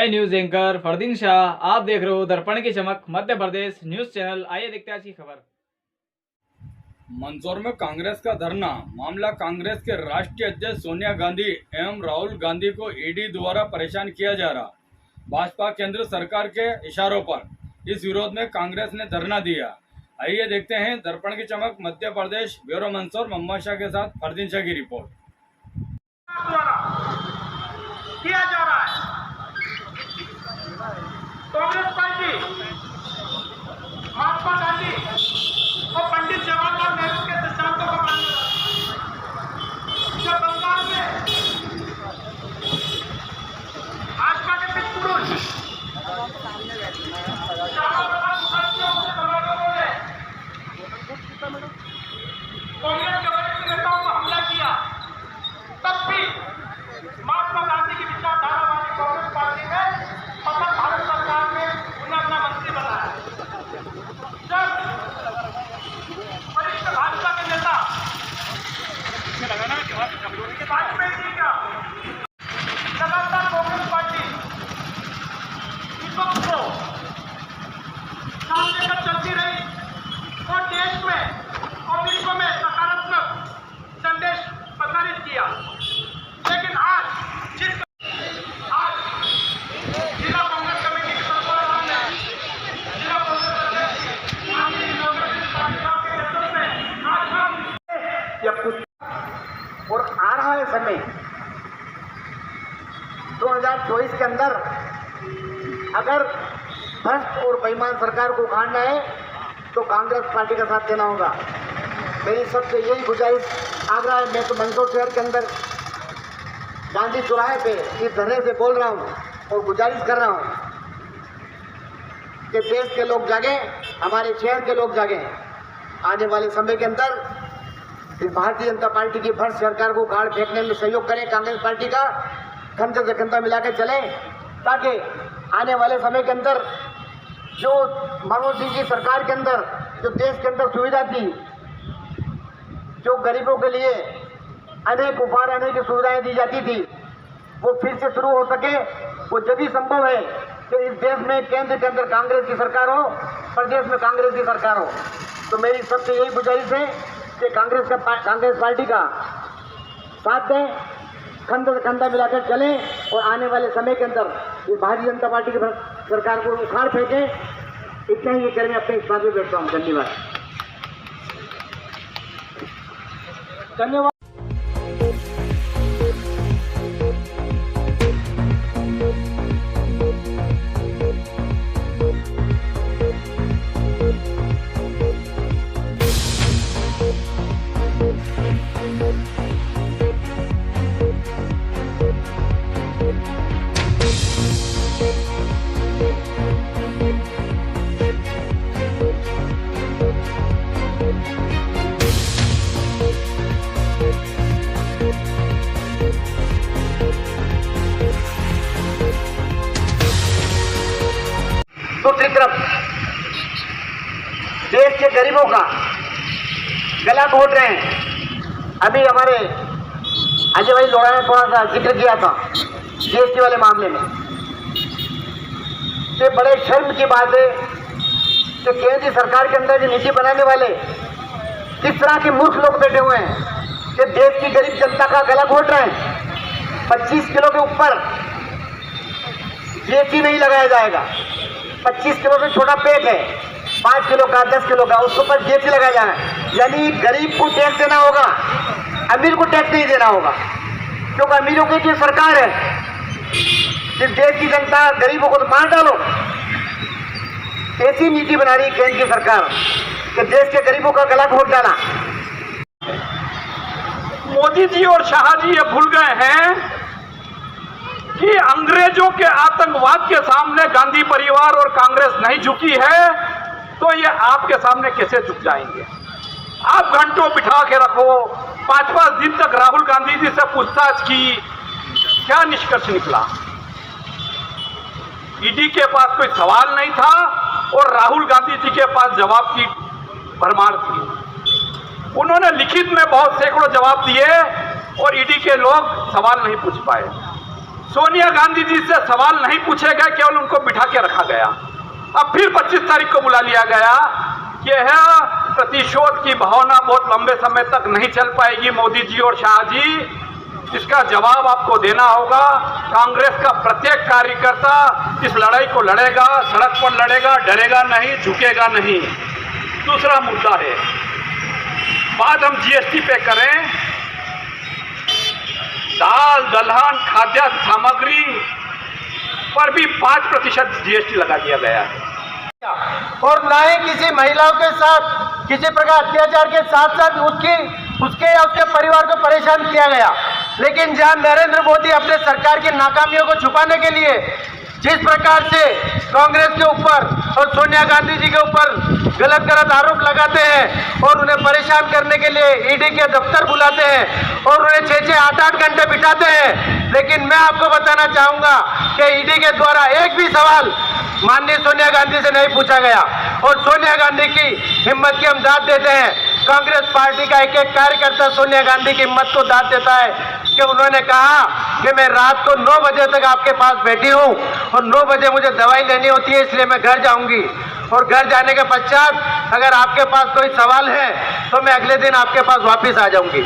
मैं news anchor Fardeen Shah, आप देख रहे हो दर्पण की चमक मध्य प्रदेश न्यूज चैनल। आइए देखते हैं आज की खबर। मंदसौर में कांग्रेस का धरना मामला। कांग्रेस के राष्ट्रीय अध्यक्ष सोनिया गांधी एवं राहुल गांधी को ईडी द्वारा परेशान किया जा रहा। भाजपा केंद्र सरकार के इशारों पर इस विरोध में कांग्रेस ने धरना दिया। आइए देखते हैं दर्पण की चमक मध्य प्रदेश ब्यूरो मंदसौर मोहम्मद शाह के साथ फरदीन शाह की रिपोर्ट। किया जा रहा है। कांग्रेस पार्टी महात्मा गांधी और पंडित जवाहरलाल नेहरू के सिद्धांतों को मानने वाली जो बंगाल में भाजपा के पितृपुरुष कांग्रेस के वरिष्ठ नेताओं को हमला किया, तब भी महात्मा गांधी की विचारधारा वाली कांग्रेस पार्टी ने पता भारत सरकार में उन्हें अपना मंत्री बनाया। जब वरिष्ठ भाजपा के नेता वाजपेयी जी का लगातार कांग्रेस पार्टी विपक्ष को साथ लेकर चलती रही और देश में और विश्व में सकारात्मक संदेश प्रसारित किया, लेकिन आज जिला कांग्रेस कमेटी के सरबराह ने जिला कांग्रेस के नेतृत्व में आज हम या कुछ और आ रहा है समय 2024 के अंदर अगर भ्रष्ट और बेईमान सरकार को उखाड़ना है तो कांग्रेस पार्टी का साथ देना होगा। मेरी सबसे यही गुजारिश आग्रह है। मैं तो मंदसौर शहर के अंदर गांधी चौराहे पे इस धरने से बोल रहा हूँ और गुजारिश कर रहा हूँ कि देश के लोग जागें, हमारे शहर के लोग जागें। आने वाले समय के अंदर इस भारतीय जनता पार्टी की भ्रष्ट सरकार को उखाड़ फेंकने में सहयोग करें। कांग्रेस पार्टी का कंधे से कंधा मिलाकर चलें, ताकि आने वाले समय के अंदर जो मनमोहन सिंह की सरकार के अंदर जो देश के अंदर सुविधा थी, जो गरीबों के लिए अनेक उपहार अनेक सुविधाएं दी जाती थी, वो फिर से शुरू हो सके। वो जब भी संभव है कि इस देश में केंद्र के अंदर कांग्रेस की सरकार हो, प्रदेश में कांग्रेस की सरकार हो। तो मेरी सबसे यही गुजारिश है कि कांग्रेस पार्टी का साथ दें, कंधे से कंधा मिलाकर चलें और आने वाले समय के अंदर इस भारतीय जनता पार्टी की सरकार को उखाड़ फेंकें। इतना ही ये कर मैं अपने इस बात में बैठता हूँ। धन्यवाद। धन्यवाद। दूसरी तरफ देश के गरीबों का गला घोट रहे हैं। अभी हमारे अजय भाई लोढ़ा ने थोड़ा सा जिक्र किया था जीएसटी वाले मामले में। ये बड़े शर्म की बात है कि केंद्र सरकार के अंदर जो नीति बनाने वाले किस तरह के मूर्ख लोग बैठे हुए हैं कि देश की गरीब जनता का गला घोट रहे हैं। 25 किलो के ऊपर जीएसटी नहीं लगाया जाएगा। 25 किलो से छोटा पैक है, 5 किलो का 10 किलो का, उसके ऊपर जीएसटी लगाया जाना है। यानी गरीब को टैक्स देना होगा, अमीर को टैक्स नहीं देना होगा, क्योंकि अमीरों की जो सरकार है, इस देश की जनता गरीबों को तो मार डालो। ऐसी नीति बना रही केंद्र की सरकार कि देश के गरीबों का गला घोट डाला। मोदी जी और शाह जी ये भूल गए हैं कि अंग्रेजों के आतंकवाद के सामने गांधी परिवार और कांग्रेस नहीं झुकी है, तो ये आपके सामने कैसे झुक जाएंगे। आप घंटों बिठा के रखो, 5-5 दिन तक राहुल गांधी जी से पूछताछ की, क्या निष्कर्ष निकला? ईडी के पास कोई सवाल नहीं था और राहुल गांधी जी के पास जवाब की भरमार थी। उन्होंने लिखित में बहुत सैकड़ों जवाब दिए और ईडी के लोग सवाल नहीं पूछ पाए। सोनिया गांधी जी से सवाल नहीं पूछे गए, केवल उनको बिठा के रखा गया। अब फिर 25 तारीख को बुला लिया गया। यह प्रतिशोध की भावना बहुत लंबे समय तक नहीं चल पाएगी मोदी जी और शाह जी। इसका जवाब आपको देना होगा। कांग्रेस का प्रत्येक कार्यकर्ता इस लड़ाई को लड़ेगा, सड़क पर लड़ेगा, डरेगा नहीं, झुकेगा नहीं। दूसरा मुद्दा है, बात हम जीएसटी पे करें, दाल दलहन खाद्य सामग्री पर भी 5% जीएसटी लगा दिया गया है। और ना ही किसी महिलाओं के साथ किसी प्रकार अत्याचार के साथ साथ उसके या उसके परिवार को परेशान किया गया। लेकिन जहां नरेंद्र मोदी अपने सरकार की नाकामियों को छुपाने के लिए जिस प्रकार से कांग्रेस के ऊपर और सोनिया गांधी जी के ऊपर गलत आरोप लगाते हैं और उन्हें परेशान करने के लिए ईडी के दफ्तर बुलाते हैं और उन्हें 6-8 घंटे बिठाते हैं, लेकिन मैं आपको बताना चाहूंगा कि ईडी के द्वारा एक भी सवाल माननीय सोनिया गांधी से नहीं पूछा गया। और सोनिया गांधी की हिम्मत की हम दाद देते हैं। कांग्रेस पार्टी का एक कार्यकर्ता सोनिया गांधी की हिम्मत को दाद देता है कि उन्होंने कहा कि मैं रात को 9 बजे तक आपके पास बैठी हूं और 9 बजे मुझे दवाई लेनी होती है, इसलिए मैं घर जाऊंगी और घर जाने के पश्चात अगर आपके पास कोई सवाल है तो मैं अगले दिन आपके पास वापस आ जाऊंगी।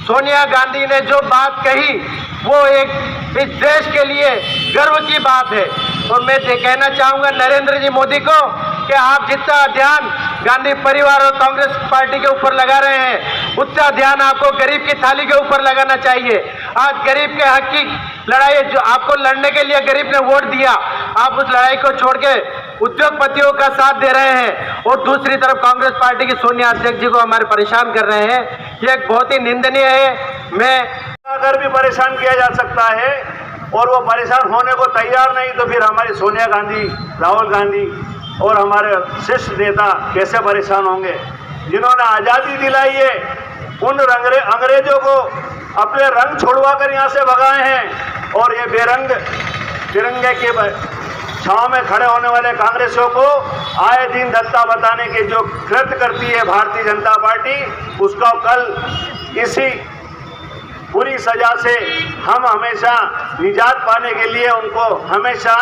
सोनिया गांधी ने जो बात कही वो एक इस देश के लिए गर्व की बात है। और मैं कहना चाहूंगा नरेंद्र जी मोदी को कि आप जितना ध्यान गांधी परिवार और कांग्रेस पार्टी के ऊपर लगा रहे हैं, उतना ध्यान आपको गरीब की थाली के ऊपर लगाना चाहिए। आज गरीब के हक की लड़ाई जो आपको लड़ने के लिए गरीब ने वोट दिया, आप उस लड़ाई को छोड़ के उद्योगपतियों का साथ दे रहे हैं और दूसरी तरफ कांग्रेस पार्टी की सोनिया अध्यक्ष जी को हमारे परेशान कर रहे हैं। ये एक बहुत ही निंदनीय है। मैं अगर भी परेशान किया जा सकता है और वो परेशान होने को तैयार नहीं तो फिर हमारी सोनिया गांधी, राहुल गांधी और हमारे शीर्ष नेता कैसे परेशान होंगे? जिन्होंने आज़ादी दिलाई है उन अंग्रेजों को अपने रंग छोड़वा कर यहाँ से भगाए हैं और ये बेरंग तिरंगे के छांव में खड़े होने वाले कांग्रेसियों को आए दिन धत्ता बताने के जो कृत्य करती है भारतीय जनता पार्टी, उसका कल इसी पूरी सजा से हम हमेशा निजात पाने के लिए उनको हमेशा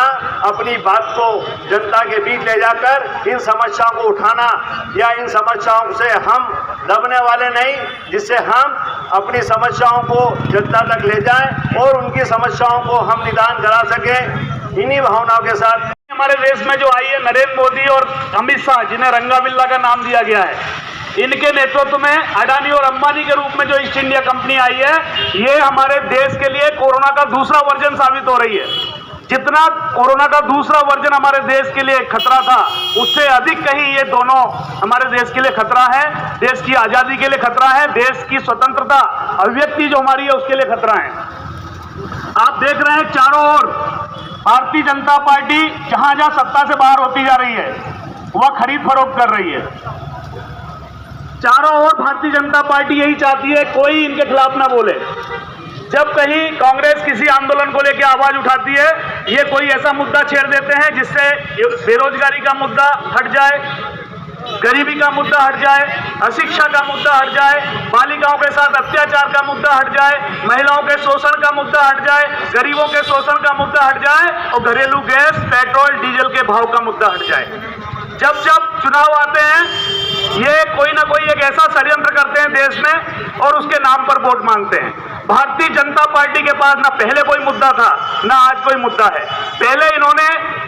अपनी बात को जनता के बीच ले जाकर इन समस्याओं को उठाना या इन समस्याओं से हम दबने वाले नहीं, जिससे हम अपनी समस्याओं को जनता तक ले जाएं और उनकी समस्याओं को हम निदान करा सकें। इन्हीं भावनाओं के साथ हमारे देश में जो आई है नरेंद्र मोदी और अमित शाह, जिन्हें रंगा बिल्ला का नाम दिया गया है, इनके नेतृत्व में अडानी और अंबानी के रूप में जो ईस्ट इंडिया कंपनी आई है, ये हमारे देश के लिए कोरोना का दूसरा वर्जन साबित हो रही है। जितना कोरोना का दूसरा वर्जन हमारे देश के लिए खतरा था, उससे अधिक कहीं ये दोनों हमारे देश के लिए खतरा है। देश की आजादी के लिए खतरा है, देश की स्वतंत्रता अभिव्यक्ति जो हमारी है उसके लिए खतरा है। आप देख रहे हैं चारों ओर भारतीय जनता पार्टी जहां जहां सत्ता से बाहर होती जा रही है वह खरीद फरोख्त कर रही है। चारों ओर भारतीय जनता पार्टी यही चाहती है कोई इनके खिलाफ ना बोले। जब कहीं कांग्रेस किसी आंदोलन को लेकर आवाज उठाती है, ये कोई ऐसा मुद्दा छेड़ देते हैं जिससे बेरोजगारी का मुद्दा हट जाए, गरीबी का मुद्दा हट जाए, अशिक्षा का मुद्दा हट जाए, बालिकाओं के साथ अत्याचार का मुद्दा हट जाए, महिलाओं के शोषण का मुद्दा हट जाए, गरीबों के शोषण का मुद्दा हट जाए और घरेलू गैस, पेट्रोल, डीजल के भाव का मुद्दा हट जाए। जब जब चुनाव आते हैं ये कोई ना कोई एक ऐसा षड्यंत्र करते हैं देश में और उसके नाम पर वोट मांगते हैं। भारतीय जनता पार्टी के पास ना पहले कोई मुद्दा था ना आज कोई मुद्दा है। पहले इन्होंने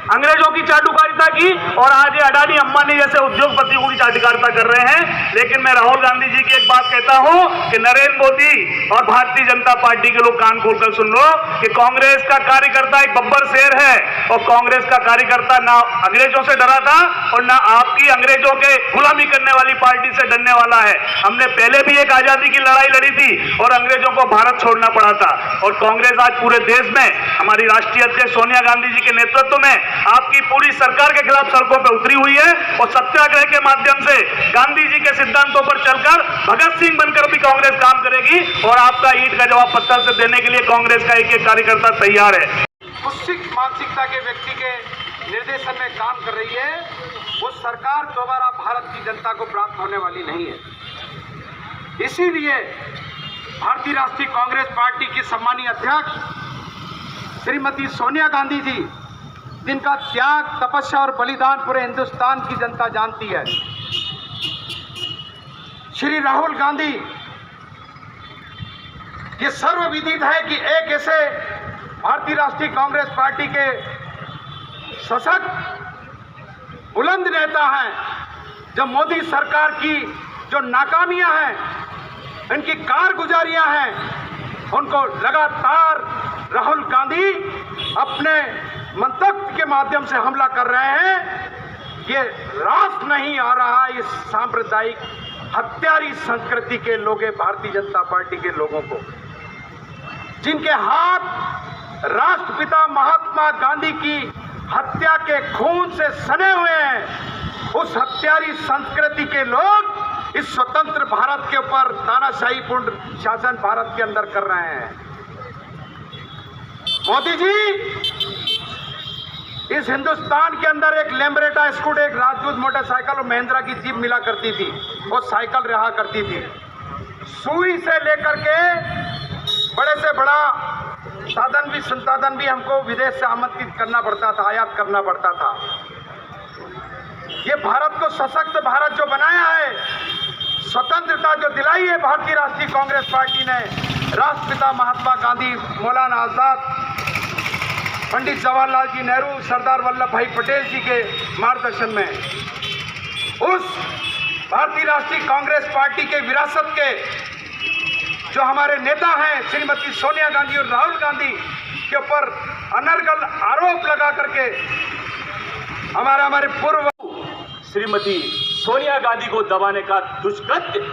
अंग्रेजों की चाटुकारिता की और आज ये अडानी अंबानी जैसे उद्योगपतियों की चाटुकारिता कर रहे हैं। लेकिन मैं राहुल गांधी जी की एक बात कहता हूं कि नरेंद्र मोदी और भारतीय जनता पार्टी के लोग कान खोलकर सुन लो कि कांग्रेस का कार्यकर्ता एक बब्बर शेर है और कांग्रेस का कार्यकर्ता ना अंग्रेजों से डरा था और ना आपकी अंग्रेजों के गुलामी करने वाली पार्टी से डरने वाला है। हमने पहले भी एक आजादी की लड़ाई लड़ी थी और अंग्रेजों को भारत छोड़ना पड़ा था और कांग्रेस आज पूरे देश में हमारी राष्ट्रीय अध्यक्ष सोनिया गांधी जी के नेतृत्व में आपकी पूरी सरकार के खिलाफ सड़कों पर उतरी हुई है और सत्याग्रह के माध्यम से गांधी जी के सिद्धांतों पर चलकर भगत सिंह बनकर भी कांग्रेस काम करेगी और आपका ईंट का जवाब पत्थर से देने के लिए कांग्रेस का एक एक कार्यकर्ता तैयार है। कुत्सित मानसिकता के व्यक्ति के निर्देशन में काम कर रही है, वो सरकार दोबारा भारत की जनता को प्राप्त होने वाली नहीं है। इसीलिए भारतीय राष्ट्रीय कांग्रेस पार्टी की सम्मानीय अध्यक्ष श्रीमती सोनिया गांधी जी, जिनका त्याग, तपस्या और बलिदान पूरे हिंदुस्तान की जनता जानती है। श्री राहुल गांधी, ये सर्वविदित है कि एक ऐसे भारतीय राष्ट्रीय कांग्रेस पार्टी के सशक्त बुलंद नेता हैं, जो मोदी सरकार की जो नाकामियां हैं, इनकी कारगुजारियां हैं, उनको लगातार राहुल गांधी अपने मंतव्य के माध्यम से हमला कर रहे हैं। ये रास नहीं आ रहा इस सांप्रदायिक हत्यारी संस्कृति के लोग, भारतीय जनता पार्टी के लोगों को, जिनके हाथ राष्ट्रपिता महात्मा गांधी की हत्या के खून से सने हुए हैं। उस हत्यारी संस्कृति के लोग इस स्वतंत्र भारत के ऊपर तानाशाहीपूर्ण शासन भारत के अंदर कर रहे हैं। मोदी जी, इस हिंदुस्तान के अंदर एक लेम्ब्रेटा स्कूटर, एक राजदूत मोटरसाइकिल और महिंद्रा की जीप मिला करती थी, वो साइकिल रहा करती थी। सुई से लेकर के बड़े से बड़ा संसाधन भी हमको विदेश से आमंत्रित करना पड़ता था, आयात करना पड़ता था। ये भारत को सशक्त भारत जो बनाया है, स्वतंत्रता जो दिलाई है भारतीय राष्ट्रीय कांग्रेस पार्टी ने, राष्ट्रपिता महात्मा गांधी, मौलाना आजाद, पंडित जवाहरलाल जी नेहरू, सरदार वल्लभ भाई पटेल जी के मार्गदर्शन में, उस भारतीय राष्ट्रीय कांग्रेस पार्टी के विरासत के जो हमारे नेता हैं श्रीमती सोनिया गांधी और राहुल गांधी के ऊपर अनर्गल आरोप लगा करके हमारे पूर्व श्रीमती सोनिया गांधी को दबाने का दुष्कृत्य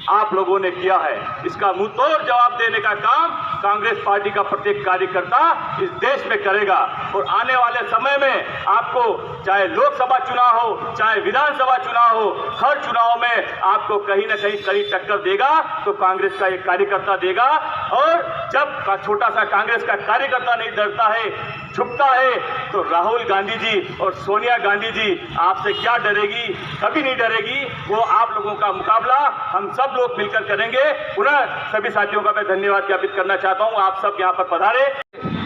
आप लोगों ने किया है। इसका मुंहतोड़ जवाब देने का काम कांग्रेस पार्टी का प्रत्येक कार्यकर्ता इस देश में करेगा। और आने वाले समय में आपको चाहे लोकसभा चुनाव हो, चाहे विधानसभा चुनाव हो, हर चुनाव में आपको कहीं ना कहीं कड़ी टक्कर देगा तो कांग्रेस का एक कार्यकर्ता देगा। और जब छोटा सा कांग्रेस का कार्यकर्ता नहीं डरता है, झुकता है, तो राहुल गांधी जी और सोनिया गांधी जी आपसे क्या डरेगी? कभी नहीं डरेगी। वो आप लोगों का मुकाबला हम सब लोग मिलकर करेंगे। पुनः सभी साथियों का मैं धन्यवाद ज्ञापित करना चाहता हूं, आप सब यहां पर पधारे।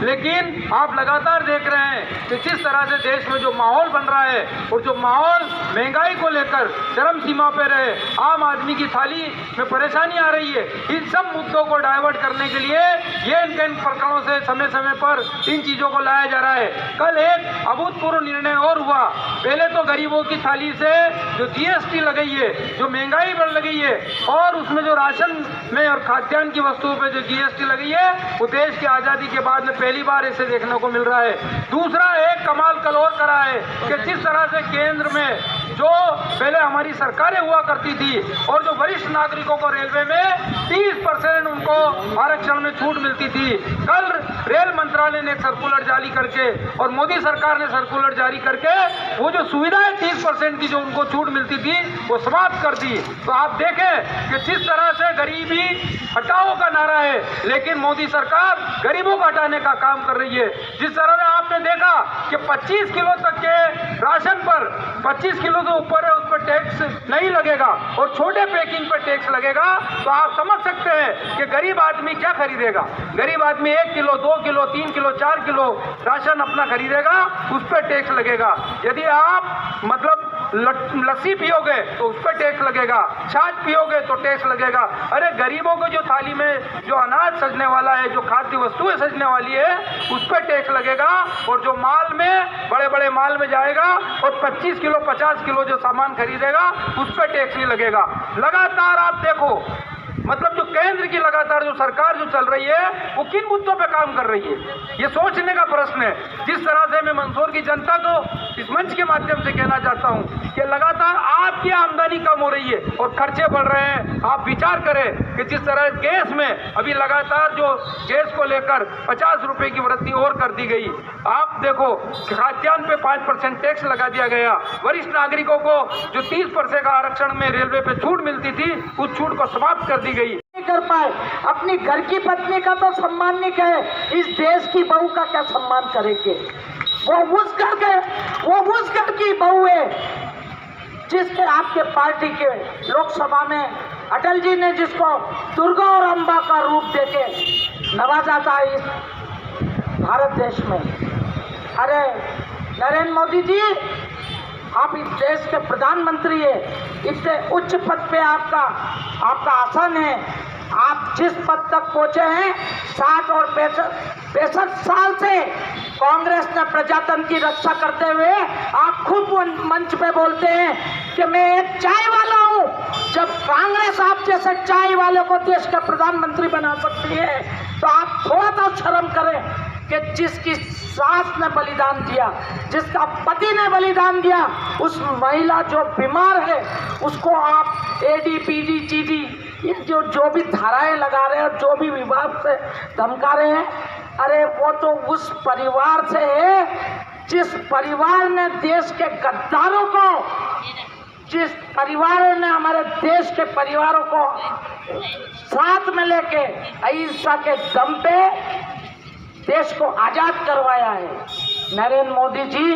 लेकिन आप लगातार देख रहे हैं कि जिस तरह से देश में जो माहौल बन रहा है और जो माहौल महंगाई को लेकर चरम सीमा पे रहे, आम आदमी की थाली में परेशानी आ रही है, इन सब मुद्दों को डाइवर्ट करने के लिए ये इन प्रकरणों से समय समय पर इन चीज़ों को लाया जा रहा है। कल एक अभूतपूर्व निर्णय और हुआ। पहले तो गरीबों की थाली से जो GST लगाई है, जो महंगाई बढ़ लगी है, और उसमें जो राशन में और खाद्यान्न की वस्तुओं पर जो GST लगी है, वो देश की आज़ादी के बाद में पहली बार इसे देखने को मिल रहा है। दूसरा एक कमाल कल और करा है कि जिस तरह से केंद्र में जो पहले हमारी सरकारें हुआ करती थी और जो वरिष्ठ नागरिकों को रेलवे में 30% उनको आरक्षण में छूट मिलती थी, कल रेल मंत्रालय ने एक सर्कुलर जारी करके और मोदी सरकार ने सर्कुलर जारी करके वो जो सुविधाएं 30% की जो उनको छूट मिलती थी वो समाप्त कर दी। तो आप देखें कि जिस तरह से गरीबी हटाओ का नारा है, लेकिन मोदी सरकार गरीबों को हटाने का काम कर रही है। जिस तरह से आपने देखा कि 25 किलो तक के राशन पर 25 किलो से ऊपर है उस पर टैक्स नहीं लगेगा और छोटे पैकिंग पर टैक्स लगेगा, तो आप समझ सकते हैं कि गरीब आदमी क्या खरीदेगा। गरीब आदमी 1 kilo, 2 kilo, 3 kilo, 4 kilo ration अपना खरीदेगा, उस पर टैक्स लगेगा। यदि आप मतलब लस्सी पियोगे तो उस पर टैक्स लगेगा, छाछ पियोगे तो टैक्स लगेगा। अरे गरीबों को जो थाली में जो अनाज सजने वाला है, जो खाद्य वस्तुएं सजने वाली है, उस पर टैक्स लगेगा। और जो माल में बड़े बड़े माल में जाएगा और 25 किलो 50 किलो जो सामान खरीदेगा उस पर टैक्स नहीं लगेगा। लगातार आप देखो, मतलब जो केंद्र की लगातार जो सरकार जो चल रही है वो किन मुद्दों पे काम कर रही है, ये सोचने का प्रश्न है। जिस तरह से मैं मंदसौर की जनता को इस मंच के माध्यम से कहना चाहता हूं कि लगातार आपकी आमदनी कम हो रही है और खर्चे बढ़ रहे हैं। आप विचार करें कि जिस तरह गैस में अभी लगातार जो गैस को लेकर 50 रुपए की वृद्धि और कर दी गई। आप देखो खाद्यान्न पे 5% टैक्स लगा दिया गया। वरिष्ठ नागरिकों को जो 30% का आरक्षण में रेलवे पे छूट मिलती थी, उस छूट को समाप्त कर दी गई। नहीं कर पाए, अपनी घर की पत्नी का तो सम्मान नहीं करे, इस देश की बहू का क्या सम्मान करेंगे? वो उस घर की बहू है जिसके आपके पार्टी के लोकसभा में अटल जी ने जिसको दुर्गा और अंबा का रूप देके नवाजा था इस भारत देश में। अरे नरेंद्र मोदी जी, आप इस देश के प्रधानमंत्री है, इतने उच्च पद पे आपका आसन है। आप जिस पद तक पहुंचे हैं, 60 और 65 साल से कांग्रेस ने प्रजातंत्र की रक्षा करते हुए, आप खुद मंच पे बोलते हैं कि मैं एक चाय वाला हूं। जब कांग्रेस आप जैसे चाय वाले को देश का प्रधानमंत्री बना सकती है, तो आप थोड़ा तो शर्म करें कि जिसकी सास ने बलिदान दिया, जिसका पति ने बलिदान दिया, उस महिला जो बीमार है उसको आप एडी पीडी जीडी ये जो भी धाराएं लगा रहे हैं और जो भी विभाग से धमका रहे हैं, अरे वो तो उस परिवार से है जिस परिवार ने देश के गद्दारों को, जिस परिवार ने हमारे देश के परिवारों को साथ में लेके अहिंसा के दम पे देश को आजाद करवाया है। नरेंद्र मोदी जी,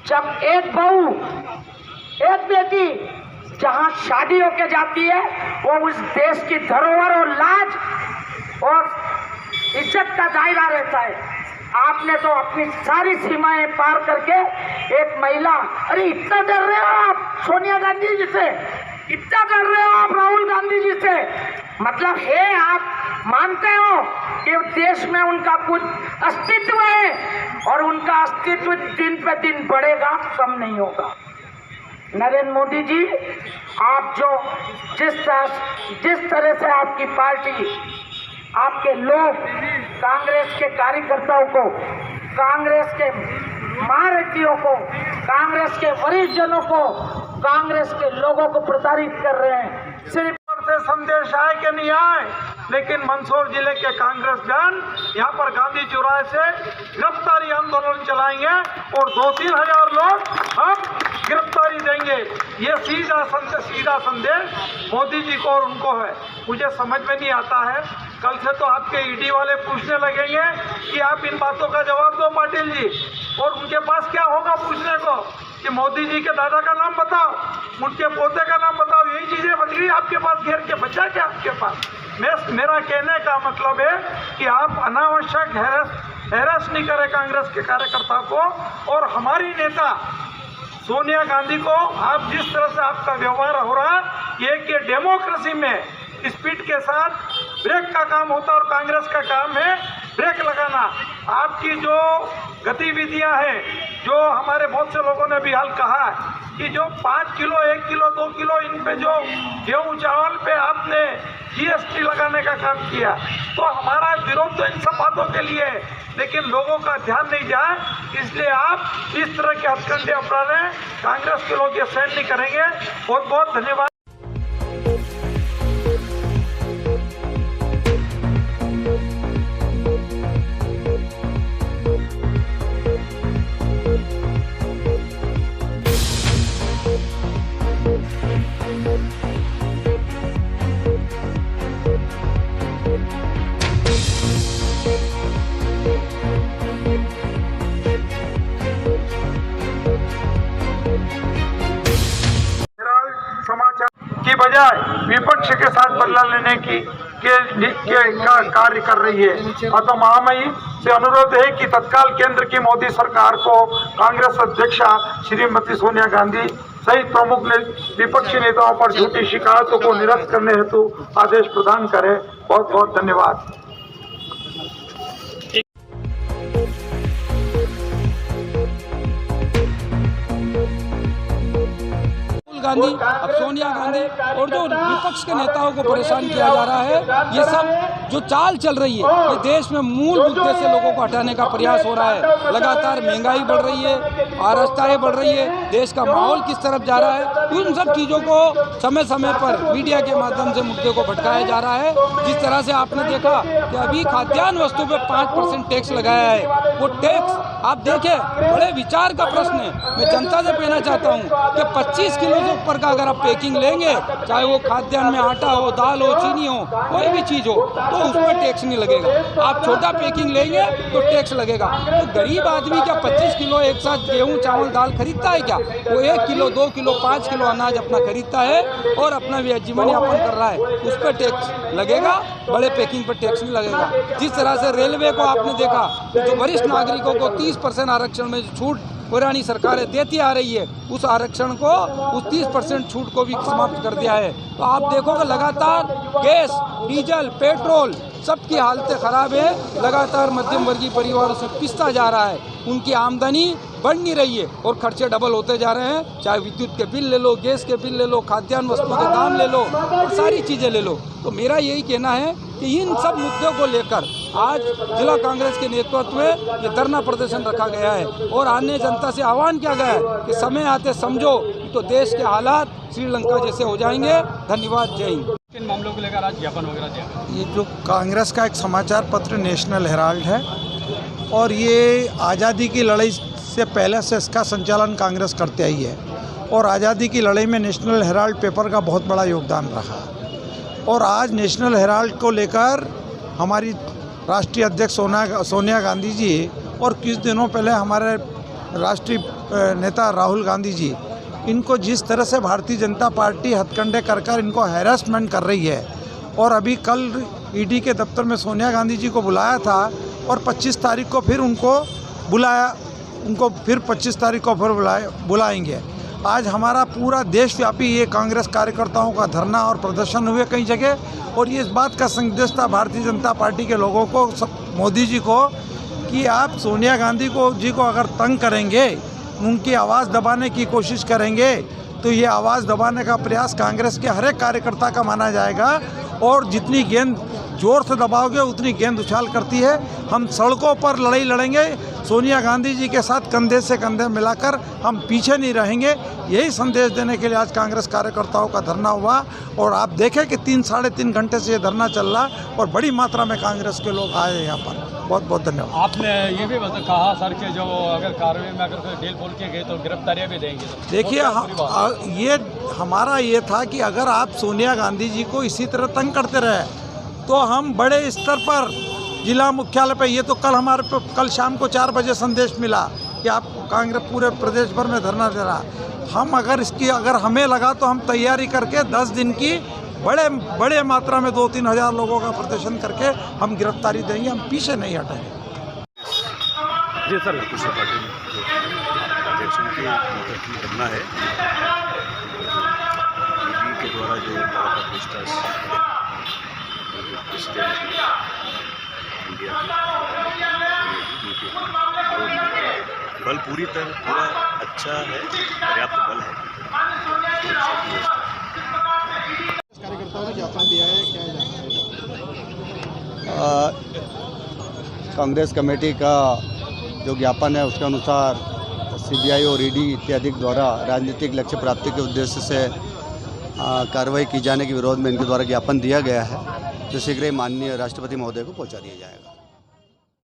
जब एक बहू, एक बेटी जहां शादी होके जाती है, वो उस देश की धरोहर और लाज और इज्जत का दायरा रहता है। आपने तो अपनी सारी सीमाएं पार करके एक महिला, अरे इतना डर रहे हो आप सोनिया गांधी जी से, इतना डर रहे हो आप राहुल गांधी जी से, मतलब है आप मानते हो कि देश में उनका कुछ अस्तित्व है और उनका अस्तित्व दिन पे दिन बढ़ेगा, कम नहीं होगा। नरेंद्र मोदी जी, आप जो जिस तरह से आपकी पार्टी, आपके लोग कांग्रेस के कार्यकर्ताओं को, कांग्रेस के महारथियों को, कांग्रेस के वरिष्ठ जनों को, कांग्रेस के लोगों को प्रताड़ित कर रहे हैं, सिर्फ से संदेश आए कि नहीं आए, लेकिन मंदसौर जिले के कांग्रेसजन यहाँ पर गांधी चौराहे से गिरफ्तारी आंदोलन चलाएंगे और 2-3 हजार लोग हम गिरफ्तारी देंगे। ये सीधा संदेश मोदी जी को और उनको है। मुझे समझ में नहीं आता है, कल से तो आपके ईडी वाले पूछने लगेंगे कि आप इन बातों का जवाब दो पाटिल जी, और उनके पास क्या होगा पूछने को कि मोदी जी के दादा का नाम बताओ, उनके पोते का नाम बताओ। यही चीजें बच गई आपके पास, घेर के बचा क्या आपके पास। मेरा कहने का मतलब है कि आप अनावश्यक हैरेस नहीं करें कांग्रेस के कार्यकर्ता को, और हमारी नेता सोनिया गांधी को आप जिस तरह से आपका व्यवहार हो रहा है, ये डेमोक्रेसी में स्पीड के साथ ब्रेक का काम होता है और कांग्रेस का काम है ब्रेक लगाना। आपकी जो गतिविधियां हैं, जो हमारे बहुत से लोगों ने भी हाल कहा कि जो 5 किलो 1 किलो 2 किलो इन पे जो गेहूं चावल पे आपने जीएसटी लगाने का काम किया, तो हमारा विरोध तो इन सब बातों के लिए है, लेकिन लोगों का ध्यान नहीं जाए, इसलिए आप इस तरह के हथकंडे अपना रहे हैं। कांग्रेस के लोग ये सहन नहीं करेंगे। बहुत बहुत धन्यवाद। की बजाय विपक्ष के साथ बदला लेने की कार्य कर रही है। तो महामहिम से अनुरोध है कि तत्काल केंद्र की मोदी सरकार को कांग्रेस अध्यक्षा श्रीमती सोनिया गांधी सहित प्रमुख विपक्षी नेताओं पर झूठी शिकायतों को निरस्त करने हेतु आदेश प्रदान करे। बहुत बहुत धन्यवाद। गांधी, अब सोनिया गांधी और जो विपक्ष के नेताओं को परेशान किया जा रहा है, ये सब जो चाल चल रही है, ये देश में मूल मुद्दे से लोगों को हटाने का प्रयास हो रहा है। लगातार महंगाई बढ़ रही है, अराजकताएं बढ़ रही है, देश का माहौल किस तरफ जा रहा है, उन सब चीज़ों को समय समय पर मीडिया के माध्यम से मुद्दे को भटकाया जा रहा है। जिस तरह से आपने देखा कि अभी खाद्यान्न वस्तु पे 5% टैक्स लगाया है, वो टैक्स आप देखें बड़े विचार का प्रश्न है। मैं जनता से कहना चाहता हूँ कि 25 किलो से ऊपर का अगर आप पैकिंग लेंगे, चाहे वो खाद्यान्न में आटा हो, दाल हो, चीनी हो, कोई भी चीज़ हो, तो उस पर टैक्स नहीं लगेगा। आप छोटा पैकिंग लेंगे तो टैक्स लगेगा। तो गरीब आदमी क्या 25 किलो एक साथ गेहूँ चावल दाल खरीदता है क्या? वो 1 किलो 2 किलो 5 किलो अनाज अपना खरीदता है और अपना जीवन यापन कर रहा है, उस पर टैक्स लगेगा, बड़े पैकिंग पर टैक्स नहीं लगेगा। जिस तरह से रेलवे को आपने देखा कि जो वरिष्ठ नागरिकों को 30% आरक्षण में छूट पुरानी सरकारें देती आ रही है, उस आरक्षण को उस 30% छूट को भी समाप्त कर दिया है। तो आप देखोगे लगातार गैस, डीजल, पेट्रोल सबकी हालतें ख़राब है। लगातार मध्यम वर्गीय परिवारों से पिसता जा रहा है, उनकी आमदनी बढ़ नहीं रही है और खर्चे डबल होते जा रहे हैं। चाहे विद्युत के बिल ले लो, गैस के बिल ले लो, खाद्यान्न वस्तुओं के दाम ले लो और सारी चीज़ें ले लो। तो मेरा यही कहना है कि इन सब मुद्दों को लेकर आज जिला कांग्रेस के नेतृत्व में ये धरना प्रदर्शन रखा गया है और अन्य जनता से आह्वान किया गया है कि समय आते समझो तो देश के हालात श्रीलंका जैसे हो जाएंगे। धन्यवाद, जय हिंद। किन मामलों को लेकर आज ज्ञापन वगैरह दिया? ये जो कांग्रेस का एक समाचार पत्र नेशनल हेराल्ड है और ये आज़ादी की लड़ाई से पहले से इसका संचालन कांग्रेस करते आई है और आज़ादी की लड़ाई में नेशनल हेराल्ड पेपर का बहुत बड़ा योगदान रहा। और आज नेशनल हेराल्ड को लेकर हमारी राष्ट्रीय अध्यक्ष सोनिया गांधी जी और कुछ दिनों पहले हमारे राष्ट्रीय नेता राहुल गांधी जी, इनको जिस तरह से भारतीय जनता पार्टी हथकंडे कर कर इनको हैरेसमेंट कर रही है। और अभी कल ईडी के दफ्तर में सोनिया गांधी जी को बुलाया था और 25 तारीख को फिर उनको फिर 25 तारीख को फिर बुलाएंगे। आज हमारा पूरा देशव्यापी ये कांग्रेस कार्यकर्ताओं का धरना और प्रदर्शन हुए कई जगह और ये इस बात का संदेश था भारतीय जनता पार्टी के लोगों को, मोदी जी को, कि आप सोनिया गांधी जी को अगर तंग करेंगे, उनकी आवाज़ दबाने की कोशिश करेंगे तो ये आवाज़ दबाने का प्रयास कांग्रेस के हर एक कार्यकर्ता का माना जाएगा और जितनी गेंद जोर से दबाओगे उतनी गेंद उछाल करती है। हम सड़कों पर लड़ाई लड़ेंगे, सोनिया गांधी जी के साथ कंधे से कंधे मिलाकर हम पीछे नहीं रहेंगे। यही संदेश देने के लिए आज कांग्रेस कार्यकर्ताओं का धरना हुआ और आप देखें कि 3-3.5 घंटे से ये धरना चल रहा और बड़ी मात्रा में कांग्रेस के लोग आए यहाँ पर। बहुत बहुत धन्यवाद। आपने ये भी कहा सर कि जो अगर कार्रवाई में अगर ढील बोल के गए तो गिरफ्तारियाँ भी देंगे। देखिए, ये हमारा ये था कि अगर आप सोनिया गांधी जी को इसी तरह तंग करते रहे तो हम बड़े स्तर पर जिला मुख्यालय पे, ये तो कल शाम को 4 बजे संदेश मिला कि आप कांग्रेस पूरे प्रदेश भर में धरना दे रहा। हम अगर हमें लगा तो हम तैयारी करके 10 दिन की बड़े मात्रा में 2-3 हज़ार लोगों का प्रदर्शन करके हम गिरफ्तारी देंगे, हम पीछे नहीं हटेंगे। जी सर, करना है के द्वारा जो बल पूरा अच्छा है, पर्याप्त बल है। कार्यकर्ताओं ने ज्ञापन दिया है, क्या कांग्रेस कमेटी का जो ज्ञापन है उसके अनुसार सीबीआई और ईडी इत्यादि द्वारा राजनीतिक लक्ष्य प्राप्ति के उद्देश्य से कार्रवाई की जाने के विरोध में इनके द्वारा ज्ञापन दिया गया है, जो शीघ्र ही माननीय राष्ट्रपति महोदय को पहुंचा दिया जाएगा।